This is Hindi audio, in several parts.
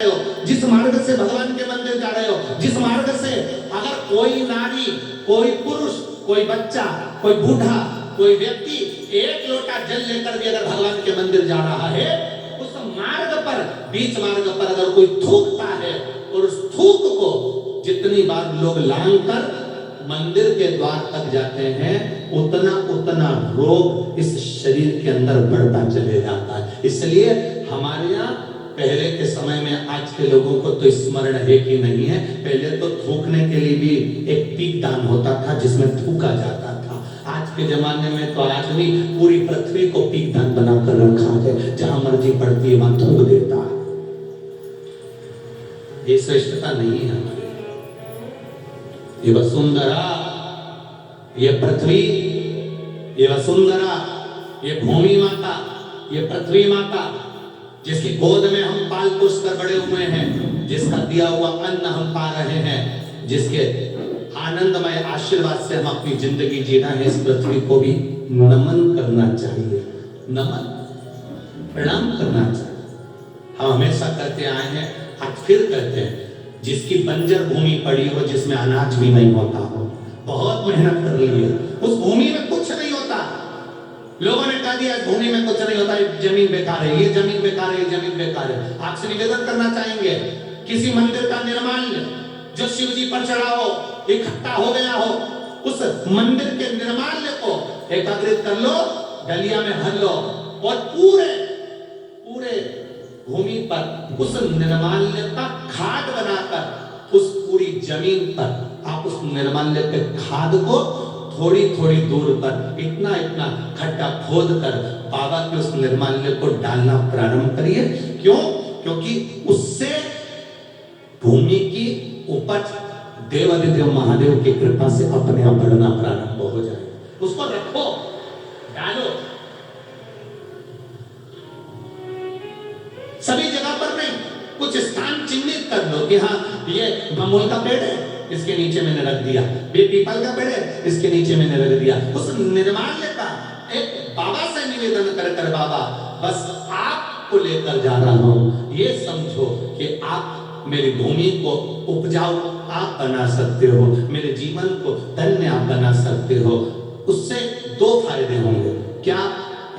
हो, जिस मार्ग से भगवान के मंदिर जा रहे हो, जिस मार्ग से अगर कोई नारी, कोई पुरुष, कोई बच्चा, कोई बूढ़ा, कोई व्यक्ति एक लोटा जल लेकर भी अगर भगवान के मंदिर जा रहा है, उस मार्ग पर, बीच मार्ग पर अगर कोई थूकता है और उस थूक को जितनी बार लोग लांग कर मंदिर के द्वार तक जाते हैं, उतना उतना रोग इस शरीर के अंदर बढ़ता चले जाता है। इसलिए हमारे यहाँ पहले के समय में, आज के लोगों को तो स्मरण है कि नहीं है, पहले तो थूकने के लिए भी एक पीक दान होता था जिसमें थूका जाता था। आज के जमाने में तो आदमी पूरी पृथ्वी को पीक दान बनाकर रखा है, जहां मर्जी पड़ती है वहां थूक देता है। ये श्रेष्ठता नहीं है हमारी। ये वसुंधरा, ये पृथ्वी, ये वसुंधरा, ये भूमि माता, ये पृथ्वी माता, जिसकी गोद में हम पाल पोस कर बड़े हुए हैं, जिसका दिया हुआ अन्न हम पा रहे हैं, जिसके आनंदमय आशीर्वाद से हम अपनी जिंदगी जी रहे हैं, इस पृथ्वी को भी नमन करना चाहिए, नमन, प्रणाम करना चाहिए। हम हमेशा करते आए हैं, आज फिर करते हैं। जिसकी बंजर भूमि पड़ी हो, जिसमें अनाज भी नहीं होता हो, बहुत मेहनत कर ली है, उस भूमि में कुछ नहीं होता, लोगों ने कह दिया भूमि में कुछ नहीं होता, जमीन बेकार है, ये जमीन बेकार है, ये जमीन बेकार है। आपसे निवेदन करना चाहेंगे, किसी मंदिर का निर्माण जो शिव जी पर चढ़ा हो, इकट्ठा हो गया हो, उस मंदिर के निर्माण को एकाग्रित कर लो, डलिया में भर लो और पूरे पूरे भूमि पर उस निर्माल्य का खाद बनाकर उस पूरी जमीन पर आप उस निर्माल्य के खाद को थोड़ी थोड़ी दूर पर इतना इतना खड्डा खोद कर बाबा के उस निर्माल्य को डालना प्रारंभ करिए। क्यों? क्योंकि उससे भूमि की उपज देवादिदेव महादेव की कृपा से अपने आप बढ़ना प्रारंभ हो जाए। उसको रखो, डालो, सभी जगह पर नहीं, कुछ स्थान चिन्हित कर लो कि हाँ ये बमोल का पेड़ है, इसके नीचे मैंने रख दिया, ये पीपल का पेड़ है, इसके नीचे मैंने रख दिया। उस निर्माल्य का एक बाबा से निवेदन कर कर, बाबा बस आपको लेकर जा रहा हूं, ये समझो कि आप मेरी भूमि को उपजाऊ आप बना सकते हो, मेरे जीवन को धन्य आप बना सकते हो। उससे दो फायदे होंगे। क्या?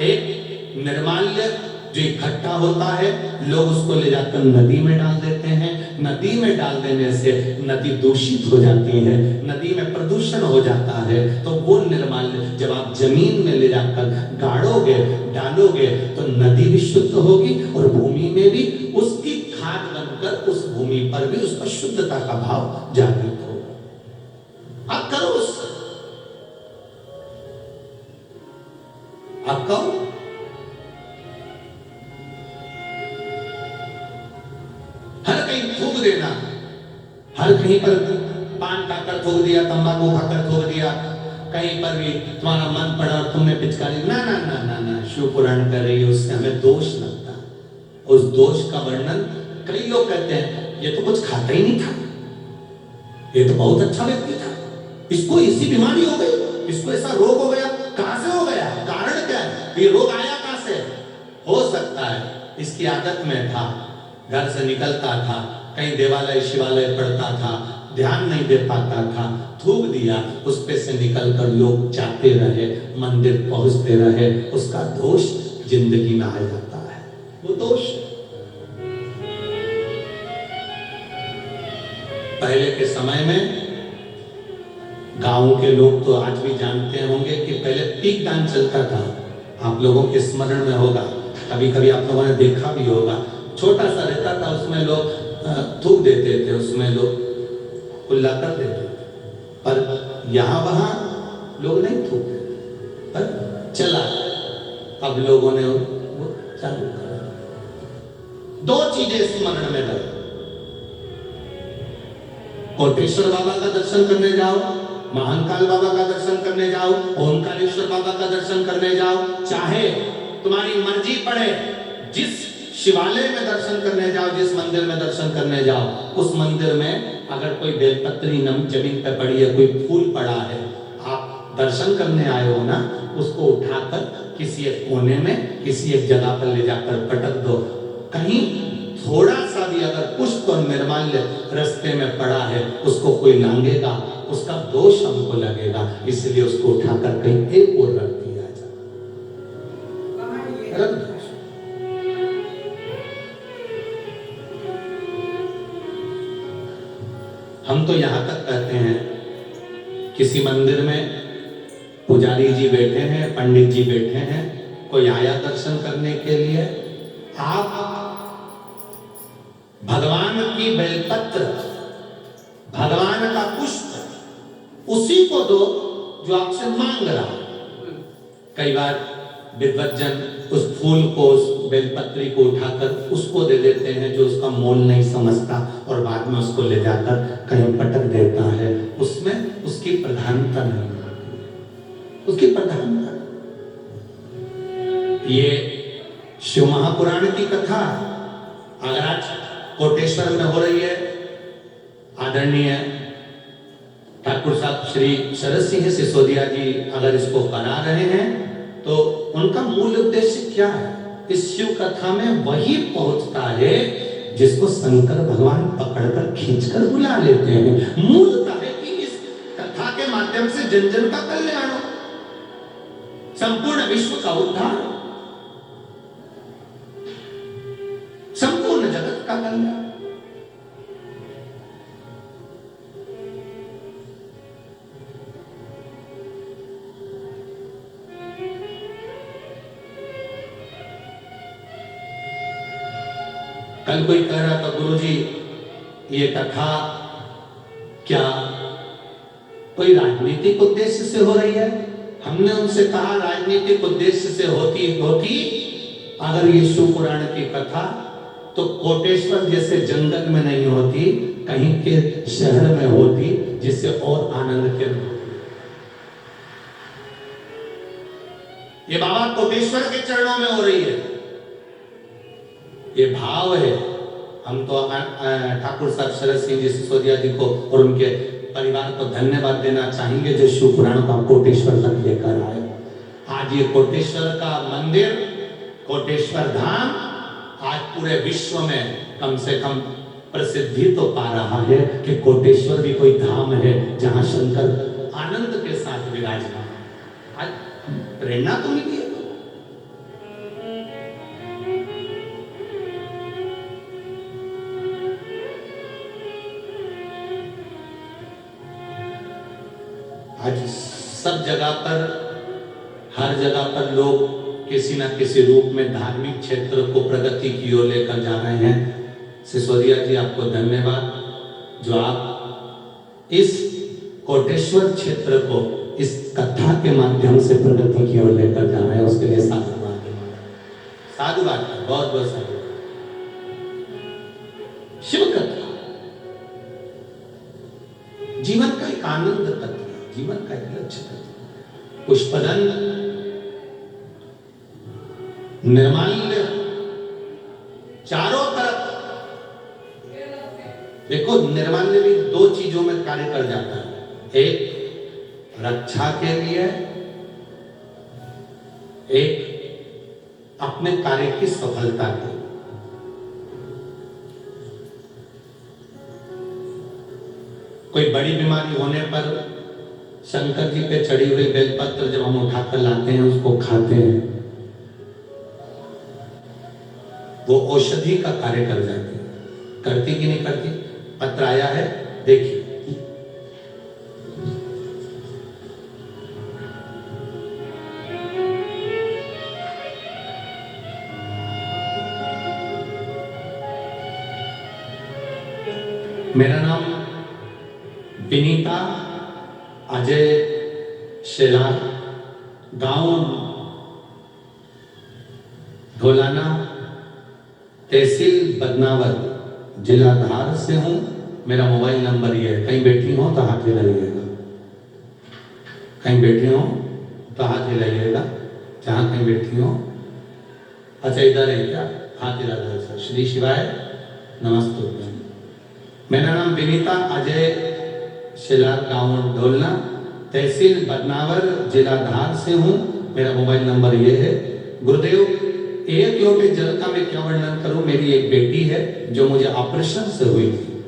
एक, निर्माल्य जो इकट्ठा होता है, लोग उसको ले जाकर नदी में डाल देते हैं, नदी में डाल देने से नदी दूषित हो जाती है, नदी में प्रदूषण हो जाता है। तो वो निर्माल्य जब आप जमीन में ले जाकर गाड़ोगे, डालोगे, तो नदी भी शुद्ध होगी और भूमि में भी उसकी खाद बनकर उस भूमि पर भी उसका शुद्धता का भाव जागृत होगा। आप करो, आप कहो, हर कहीं थूक देना, हर कहीं पर पान खाकर थूक दिया, तंबाकू खाकर थूक दिया, कहीं पर भी तुम्हारा मन पड़ा और तुमने पिचकारी, ना ना ना ना ना, शिव पुराण कर रही है, उससे हमें दोष लगता है। उस दोष का वर्णन कई लोग कहते हैं, ये तो कुछ खाता ही नहीं था, ये तो बहुत अच्छा व्यक्ति था, इसको इसी बीमारी हो गई, इसको ऐसा रोग हो गया। कहां से हो गया? कारण क्या है? ये रोग आया कहां से? हो सकता है इसकी आदत में था, घर से निकलता था, कहीं देवालय शिवालय पढ़ता था, ध्यान नहीं दे पाता था, थूक दिया, उस पे से निकलकर लोग जाते रहे, मंदिर पहुंचते रहे, उसका दोष जिंदगी में आ जाता है। वो दोष पहले के समय में गांव के लोग तो आज भी जानते होंगे कि पहले पीक दान चलता था। आप लोगों के स्मरण में होगा, कभी कभी आप लोगों ने देखा भी होगा, छोटा सा रहता था, उसमें लोग थूक देते थे, उसमें लोग खुला कर देते थे, पर यहाँ वहां लोग नहीं थूकते, पर चला, अब लोगों ने वो चालू कर। दो चीजें स्मरण में रखो, कोटेश्वर बाबा का दर्शन करने जाओ, महाकाल बाबा का दर्शन करने जाओ, ओमकारेश्वर बाबा का दर्शन करने जाओ, चाहे तुम्हारी मर्जी पड़े, जिस शिवालय में दर्शन करने जाओ, जिस मंदिर में दर्शन करने जाओ, उस मंदिर में अगर कोई बेलपत्री जमीन पे पड़ी है, कोई फूल पड़ा है, आप दर्शन करने आए हो ना, उसको उठाकर किसी एक कोने में, किसी एक जगह पर ले जाकर पटक दो। कहीं थोड़ा सा भी अगर पुष्प और निर्माल्य रास्ते में पड़ा है, उसको कोई लांगेगा, उसका दोष हमको लगेगा, इसलिए उसको उठाकर कहीं एक ओर रख दिया जाए। रख दो। हम तो यहां तक कहते हैं, किसी मंदिर में पुजारी जी बैठे हैं, पंडित जी बैठे हैं, कोई आया दर्शन करने के लिए, आप भगवान की बेलपत्र, भगवान का पुष्प उसी को दो जो आपसे मांग रहा है। कई बार विद्वज्जन उस फूल को, उस बेलपत्री को उठाकर उसको दे देते हैं जो उसका मोल नहीं समझता, और बाद में उसको ले जाकर कहीं पटक देता है। उसमें उसकी प्रधानता नहीं होती, उसकी प्रधानता। ये शिव महापुराण की कथा अगर आज कोटेश्वर में हो रही है, आदरणीय ठाकुर साहब श्री शरद सिंह सिसोदिया जी अगर इसको करा रहे हैं, तो उनका मूल उद्देश्य क्या है? इस शिव कथा में वही पहुंचता है जिसको शंकर भगवान पकड़कर खींचकर बुला लेते हैं। मूलतः है कि इस कथा के माध्यम से जन जन का कल्याण हो, संपूर्ण विश्व का उद्धार, संपूर्ण जगत का कल्याण। कल कोई कह रहा था, गुरुजी ये कथा क्या कोई राजनीतिक उद्देश्य से हो रही है? हमने उनसे कहा, राजनीतिक उद्देश्य से होती अगर ये शिव पुराण की कथा तो कोटेश्वर जैसे जंगल में नहीं होती, कहीं के शहर में होती, जिससे और आनंद के ये बाबा कोटेश्वर के चरणों में हो रही है। ये भाव है। हम तो ठाकुर साहब शरद सिंह जी सिसोदिया जी को और उनके परिवार को धन्यवाद देना चाहेंगे जो शिव पुराण का कोटेश्वर तक लेकर आए। आज ये कोटेश्वर का मंदिर, कोटेश्वर धाम आज पूरे विश्व में कम से कम प्रसिद्धि तो पा रहा है कि कोटेश्वर भी कोई धाम है जहां शंकर आनंद के साथ विराजमान। आज प्रेरणा तो मिली है। आज सब जगह पर, हर जगह पर लोग किसी न किसी रूप में धार्मिक क्षेत्र को प्रगति की ओर लेकर जा रहे हैं। सिसोदिया जी आपको धन्यवाद जो आप इस कोटेश्वर क्षेत्र को इस कथा के माध्यम से प्रगति की ओर लेकर जा रहे हैं, उसके लिए साधुवाद, साधुवाद, बहुत बहुत साधुवाद। शिव कथा जीवन का एक आनंद तत्व, जीवन का एक लक्ष्य तत्व। पुष्पदंड, निर्माल्य, चारों तरफ देखो, निर्माल्य भी दो चीजों में कार्य कर जाता है, एक रक्षा के लिए, एक अपने कार्य की सफलता के लिए। कोई बड़ी बीमारी होने पर शंकर जी पे चढ़ी हुई बेलपत्र जब हम उठाकर लाते हैं, उसको खाते हैं, वो औषधि का कार्य कर जाती है। करती कि नहीं करती? पत्र आया है, देखिए। मेरा नाम विनीता अजय शेलार, गांव ढोलाना, तहसील बदनावर, जिला धार से हूं। मेरा मोबाइल नंबर ये है। कहीं बैठी हो तो हाथ हिलाइएगा, कहीं बैठी हो तो हाथ हिलाइएगा, जहां कहीं बैठी हो। अच्छा, इधर है क्या? हाथ हिला दो सर। श्री शिवाय नमस्ते। मेरा नाम विनीता अजय शेलार, गांव ढोलना, तहसील बदनावर, जिला धार से हूं। मेरा मोबाइल नंबर ये है। गुरुदेव एक लोटे जल का मैं क्या वर्णन करूं। मेरी एक बेटी है जो मुझे ऑपरेशन से हुई थी,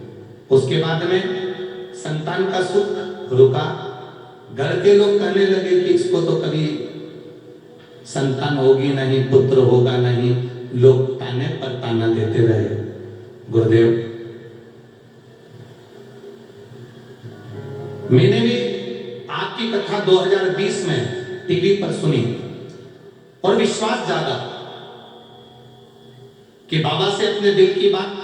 उसके बाद में संतान का सुख रुका। घर के लोग कहने लगे कि इसको तो कभी संतान होगी नहीं, पुत्र होगा नहीं। लोग ताने पर ताना देते रहे। गुरुदेव, मैंने भी आपकी कथा 2020 में टीवी पर सुनी और विश्वास जागा कि बाबा से अपने दिल की बात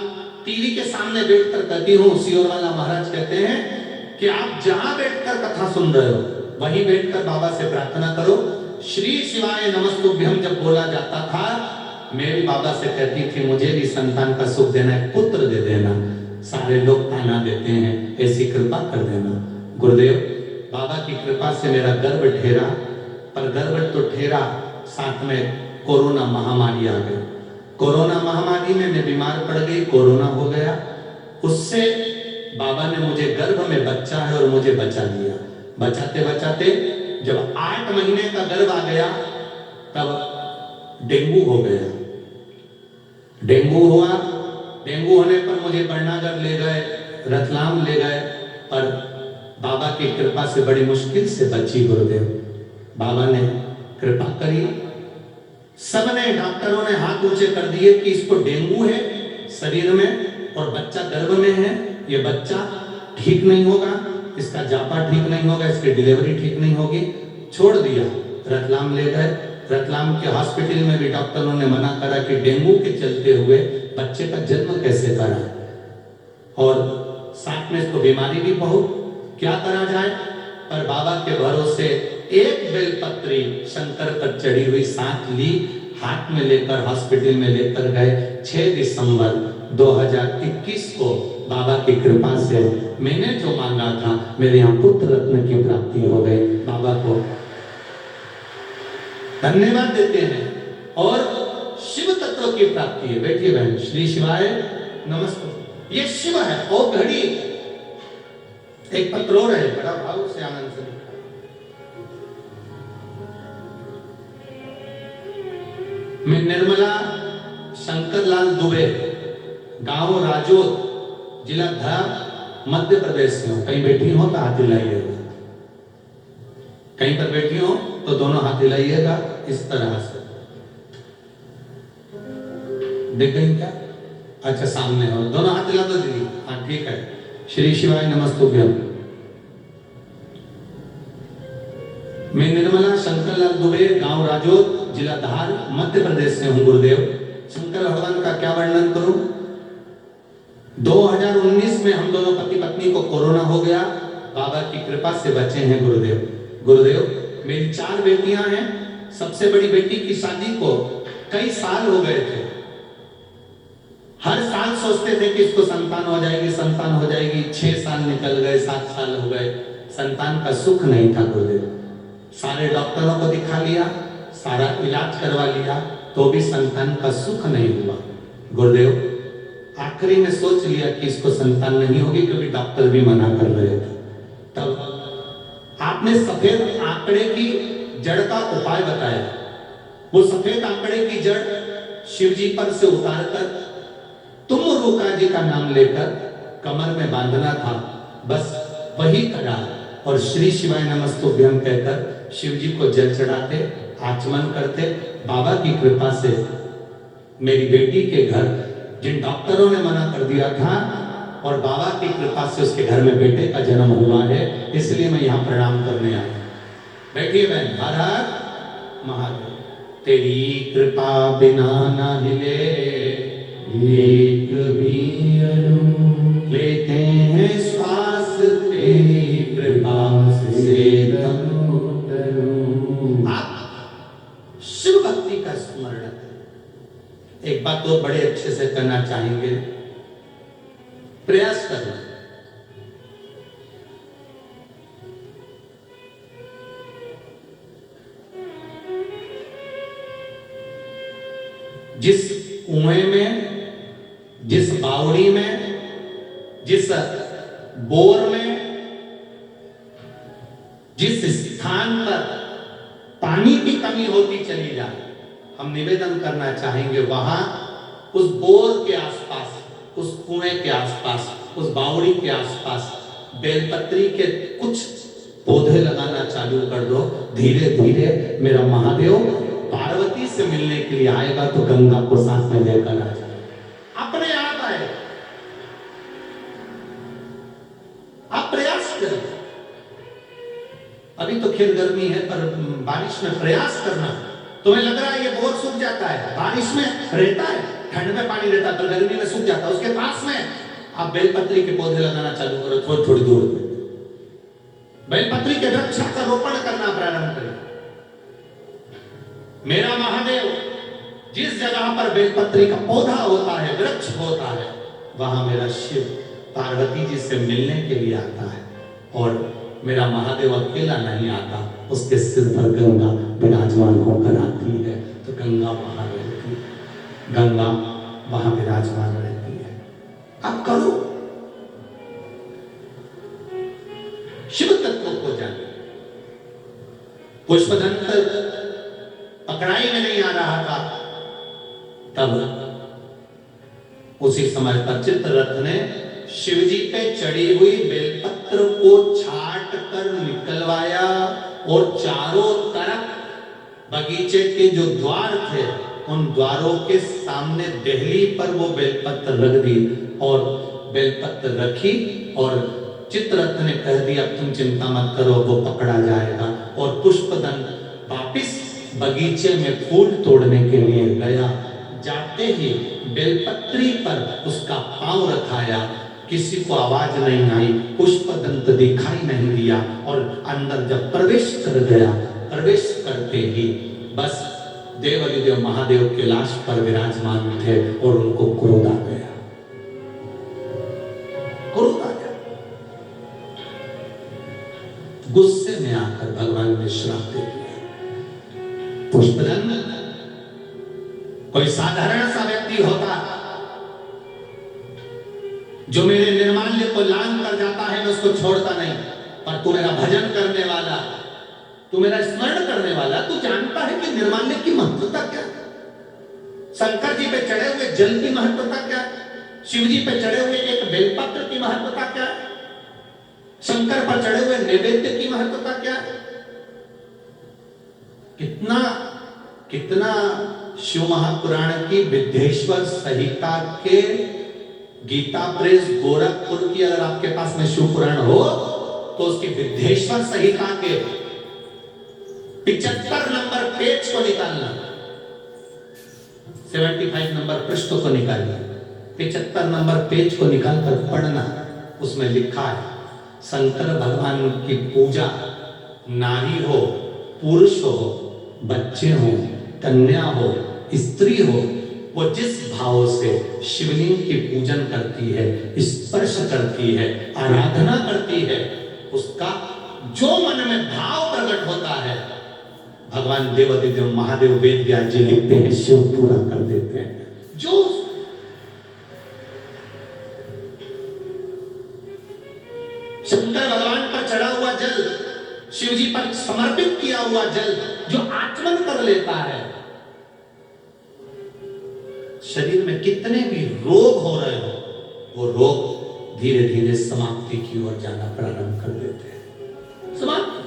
टीवी के सामने बैठकर कहती हूं। सियोर वाला महाराज कहते हैं कि आप जहां बैठकर कथा सुन रहे हो वहीं बैठकर बाबा से प्रार्थना करो। श्री शिवाय नमस्तुभ्यम जब बोला जाता था, मैं भी बाबा से कहती थी मुझे भी संतान का सुख देना है, पुत्र दे देना। सारे लोग ताना देते हैं, ऐसी कृपा कर देना। गुरुदेव, बाबा की कृपा से मेरा गर्भ ठहरा, पर गर्भ तो ठहरा, साथ में कोरोना महामारी आ गई। कोरोना महामारी में मैं बीमार पड़ गई, कोरोना हो गया। उससे बाबा ने मुझे गर्भ में बच्चा है और मुझे बचा लिया। बचाते बचाते जब 8 महीने का गर्भ आ गया तब डेंगू हो गया। डेंगू हुआ, डेंगू होने पर मुझे बरनागर ले गए, रतलाम ले गए, पर बाबा की कृपा से बड़ी मुश्किल से बची। गुरुदेव, बाबा ने कृपा करी। सबने, डॉक्टरों ने हाथ ऊंचे कर दिए कि इसको डेंगू है शरीर में और बच्चा गर्भ में है, ये बच्चा ठीक नहीं होगा, इसका जापा ठीक नहीं होगा, इसकी डिलीवरी ठीक नहीं होगी। छोड़ दिया, रतलाम ले गए। रतलाम के हॉस्पिटल में भी डॉक्टरों ने मना करा कि डेंगू के चलते हुए बच्चे का जन्म कैसे करा, और साथ में इसको बीमारी भी बहुत, क्या करा जाए। पर बाबा के भरोसे एक बेलपत्री शंकर पर चढ़ी हुई साथ ली, हाथ में लेकर हॉस्पिटल में लेकर गए। 6 दिसंबर 2021 को बाबा की कृपा से मैंने जो मांगा था, मेरे यहाँ पुत्र रत्न की प्राप्ति हो गई। बाबा को धन्यवाद देते हैं। और शिव तत्व की प्राप्ति है। बैठिए बहन, श्री शिवाय नमस्ते। ये शिव है और घड़ी एक पत्र और है, बड़ा भाव से आनंद से लिखा है। मैं निर्मला शंकरलाल दुबे, गांव राजोत, जिला धार, मध्य प्रदेश से हूं। कहीं बैठी हो तो हाथ हिलाइएगा, कहीं पर बैठी हो तो दोनों हाथ हिलाइएगा इस तरह से। देख गई क्या? अच्छा, सामने हो, दोनों हाथ हिला दो दीदी। हाँ ठीक है। श्री शिवाय नमस्तुभ्यम। मैं निर्मला शंकरलाल दुबे, गांव राजोत, जिला धार, मध्य प्रदेश से हूं। गुरुदेव, शंकर भगवान का क्या वर्णन करूं। 2019 में हम दोनों पति पत्नी को कोरोना हो गया, बाबा की कृपा से बचे हैं। गुरुदेव, गुरुदेव, मेरी 4 बेटियां हैं। सबसे बड़ी बेटी की शादी को कई साल हो गए थे। हर साल सोचते थे कि इसको संतान हो जाएगी, संतान हो जाएगी। 6 साल निकल गए, 7 साल हो गए, संतान का सुख नहीं था। गुरुदेव, सारे डॉक्टरों को दिखा लिया, सारा इलाज करवा लिया, तो भी संतान का सुख नहीं हुआ। गुरुदेव, आखिरी में सोच लिया कि इसको संतान नहीं होगी, क्योंकि डॉक्टर भी मना कर रहे थे। तब आपने सफेद आंकड़े की जड़ का उपाय बताया। वो सफेद आंकड़े की जड़ शिव जी पर से उतारकर तुम रूका जी का नाम लेकर कमर में बांधना था, बस वही करा। और श्री शिवाय नमस्तुभ्यम कहकर शिव जी को जल चढ़ाते, आचमन करते। बाबा की कृपा से मेरी बेटी के घर, जिन डॉक्टरों ने मना कर दिया था, और बाबा की कृपा से उसके घर में बेटे का जन्म हुआ है। इसलिए मैं यहाँ प्रणाम करने आया। बैठिए बहन। हर हर महादेव। तेरी कृपा बिना ना हिले एक भी अणु, लेते हैं श्वास तेरी कृपा से तनु तनु। आप शिव भक्ति का स्मरण करें। एक बात तो बड़े अच्छे से करना चाहेंगे, प्रयास करना। जिस कुएं में, जिस बावड़ी में, जिस बोर में, जिस स्थान पर पानी की कमी होती चली जाए, हम निवेदन करना चाहेंगे वहां उस बोर के आसपास, उस कुएं के आसपास, उस बावड़ी के आसपास बेलपत्री के कुछ पौधे लगाना चालू कर दो। धीरे धीरे मेरा महादेव पार्वती से मिलने के लिए आएगा तो गंगा को साथ में लेकर आ जाएगा, अपने आप आए। आप प्रयास करें। अभी तो खेत गर्मी है, पर बारिश में प्रयास करना। तुम्हें लग रहा है ये बोर सूख जाता है, बारिश में रहता है, ठंड में पानी रहता है, पर गर्मी में सूख जाता है। उसके पास में आप बेलपत्री के पौधे लगाना चालू करो, थोड़ी थोड़ी दूर में बेलपत्री के वृक्ष का रोपण करना प्रारंभ करें। मेरा महादेव जिस जगह पर बेलपत्री का पौधा होता है, वृक्ष होता है, वहां मेरा शिव पार्वती जी से मिलने के लिए आता है। और मेरा महादेव अकेला नहीं आता, उसके सिर पर गंगा विराजमान होकर आती है। तो गंगा वहां रहती है, गंगा वहां विराजमान रहती है। अब करो, शिव तत्व को जाने। पुष्पदंत पकड़ाई में नहीं आ रहा था, तब उसी समय पर चित्ररथ ने शिवजी पे चढ़ी हुई बेलपत्र को छाट कर निकलवाया और चारों तरफ बगीचे के जो द्वार थे उन द्वारों के सामने देहली पर वो बेलपत्र रख दी और बेलपत्र रखी। और चित्ररथ ने कह दिया तुम चिंता मत करो, वो पकड़ा जाएगा। और पुष्पदंत वापिस बगीचे में फूल तोड़ने के लिए गया। जाते ही बेलपत्री पर उसका पांव रखाया, किसी को आवाज नहीं आई, पुष्पदंत दिखाई नहीं दिया। और अंदर जब प्रवेश कर गया, प्रवेश करते ही बस देवादिदेव महादेव कैलाश पर विराजमान थे और उनको क्रोध आ गया, क्रोध आ गया। गुस्से में आकर भगवान ने श्राप दे दिया। पुष्पदंत कोई साधारण सा व्यक्ति होता जो मेरे निर्माल्य को लांग कर जाता है, मैं उसको छोड़ता नहीं। पर तू मेरा भजन करने वाला, तू मेरा स्मरण करने वाला, तू जानता है कि निर्माल्य की महत्वता क्या? शंकर जी पे चढ़े हुए जल की महत्वता क्या? शिव जी पे चढ़े हुए एक बेलपत्र की महत्वता क्या? शंकर पर चढ़े हुए नैवेद्य की महत्वता क्या? कितना कितना शिव महापुराण की विद्येश्वर संहिता के गीता प्रेस गोरखपुर की अगर आपके पास में शिव पुराण हो तो उसकी विद्येश्वर संहिता के 75 नंबर पेज को निकालना, 75 नंबर पृष्ठ को निकालना, 75 नंबर पेज को निकालकर पढ़ना। उसमें लिखा है शंकर भगवान की पूजा नारी हो, पुरुष हो, बच्चे हो, कन्या हो, स्त्री हो, वो जिस भाव से शिवलिंग की पूजन करती है, स्पर्श करती है, आराधना करती है, उसका जो मन में भाव प्रकट होता है, भगवान देवादिदेव महादेव वेद व्यास जी लिखते हैं, शिव पूरा कर देते हैं। जो शंकर भगवान पर चढ़ा हुआ जल, शिव जी पर समर्पित किया हुआ जल जो आचमन कर लेता है, शरीर में कितने भी रोग हो रहे हो, वो रोग धीरे धीरे समाप्ति की ओर जाना प्रारंभ कर देते हैं। समाप्ति।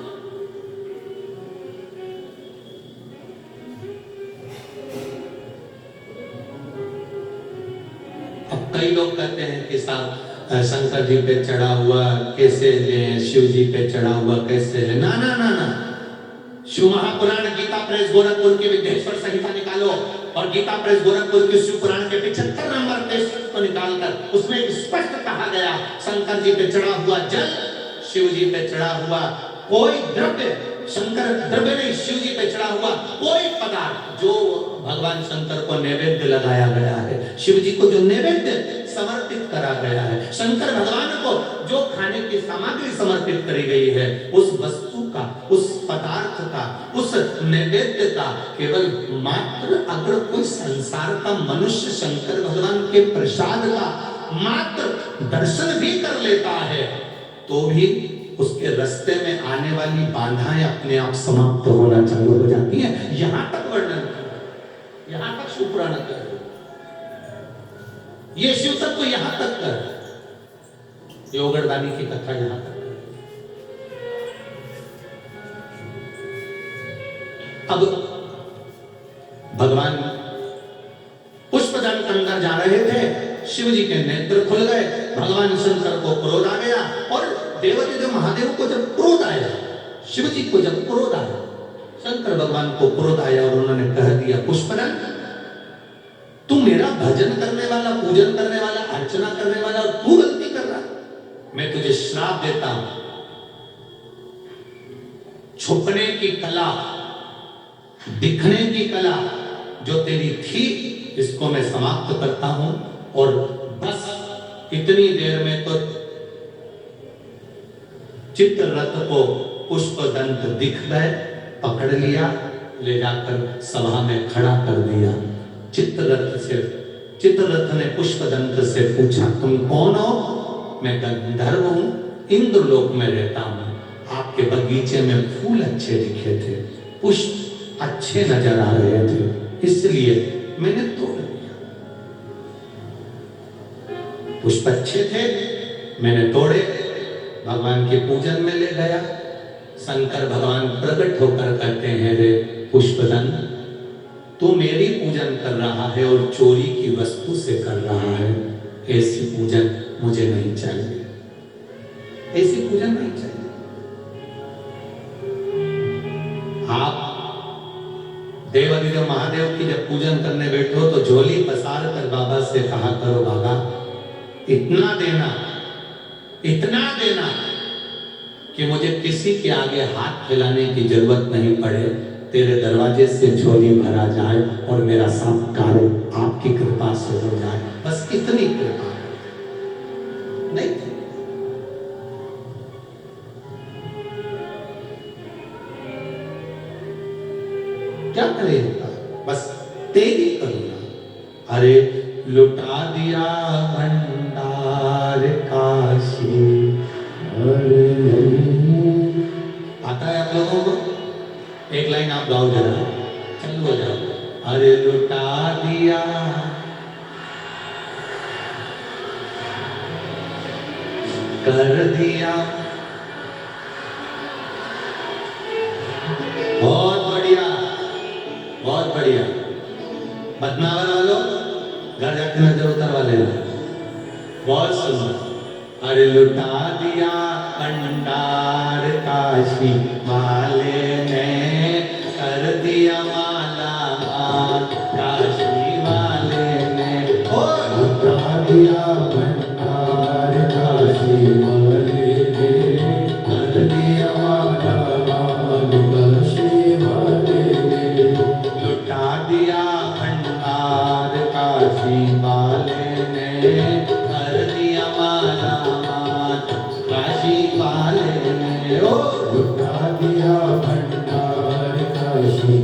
अब कई लोग कहते हैं कि साहब शंकर जी पे चढ़ा हुआ कैसे ले, शिव जी पे चढ़ा हुआ कैसे ले? ना ना ना ना, शिव महापुराण गीता प्रेस गोरखपुर की विद्येश्वर संहिता निकालो और गीता प्रेस गोरखपुर के शिव पुराण के 75 नंबर पेज को निकालकर उसमें स्पष्ट कहा गया शंकर जी पे चढ़ा हुआ जल, शिव जी पे चढ़ा हुआ कोई द्रव्य, शंकर द्रव्य नहीं, शिव जी पे चढ़ा हुआ कोई पदार्थ जो भगवान शंकर को नैवेद्य लगाया गया है, शिव जी को जो नैवेद्य समर्पित करा गया है, शंकर भगवान को जो खाने की सामग्री समर्पित करी गई है, उस वस्तु का, उस पदार्थ का, उस नैवेद्य का केवल मात्र अगर कोई संसार का मनुष्य शंकर भगवान के प्रसाद का मात्र दर्शन भी कर लेता है तो भी उसके रास्ते में आने वाली बाधाएं अपने आप समाप्त होना चालू हो जाती हैं। यहां तक वर्णन किया। विष्णु पुराण कर, ये शिव तत्व यहां तक कर, योगरदानी की कथा यहां तक कर। अब भगवान पुष्पदन के अंदर जा रहे थे, शिव जी के नेत्र खुल गए, भगवान शंकर को क्रोध आ गया। और देवादिदेव महादेव को जब क्रोध आया, शिव जी को जब क्रोध आया, शंकर भगवान को क्रोध आया और उन्होंने कह दिया, पुष्पदन तू मेरा भजन करने वाला, पूजन करने वाला, अर्चना करने वाला, और तू गलती कर रहा, मैं तुझे श्राप देता हूं। छुपने की कला, दिखने की कला जो तेरी थी, इसको मैं समाप्त करता हूं। और बस इतनी देर में तो चित्ररथ को पुष्पदंत दिख गए, पकड़ लिया, ले जाकर सभा में खड़ा कर दिया। चित्ररथ ने पुष्पदंत से पूछा, तुम कौन हो? मैं गंधर्व हूं, इंद्रलोक में रहता हूं। आपके बगीचे में फूल अच्छे दिखे थे, पुष्प अच्छे नजर आ रहे थे, इसलिए मैंने तोड़ लिया। पुष्प अच्छे थे, मैंने तोड़े, भगवान के पूजन में ले गया। शंकर भगवान प्रकट होकर कहते हैं, रे पुष्पदन तू मेरी पूजन कर रहा है और चोरी की वस्तु से कर रहा है, ऐसी पूजन मुझे नहीं चाहिए, ऐसी पूजन नहीं चाहिए। आप देवादिदेव महादेव की जब पूजन करने बैठो तो झोली पसार कर बाबा से कहा करो, बाबा इतना देना कि मुझे किसी के आगे हाथ फैलाने की जरूरत नहीं पड़े, तेरे दरवाजे से झोली भरा जाए और मेरा सब कार्य आपकी कृपा से हो जाए, बस इतनी कृपा नहीं थी। क्या करे, बस तेरी करुणा। अरे लुटा दिया भंडार काशी, आता है आप लोगों को? एक लाइन आप गाओ जरा, चालू हो जाओ। अरे लुटा दिया कर दिया, बहुत बढ़िया, बहुत बढ़िया। बदनावर वालों घर जाके नजर उतरवा लेना, बहुत सुंदर। अरे लुटा दिया भंडार काशी वाले ने, कर दिया माला माल काशी वाले ने। ओ लुटा दिया भंडार काशी वाले ने, कर दिया माला माल काशी वाले ने। लुटा दिया भंडार काशी वाले ने, कर दिया माला काशी वाले ने। ओ लुटा दिया भंडार काशी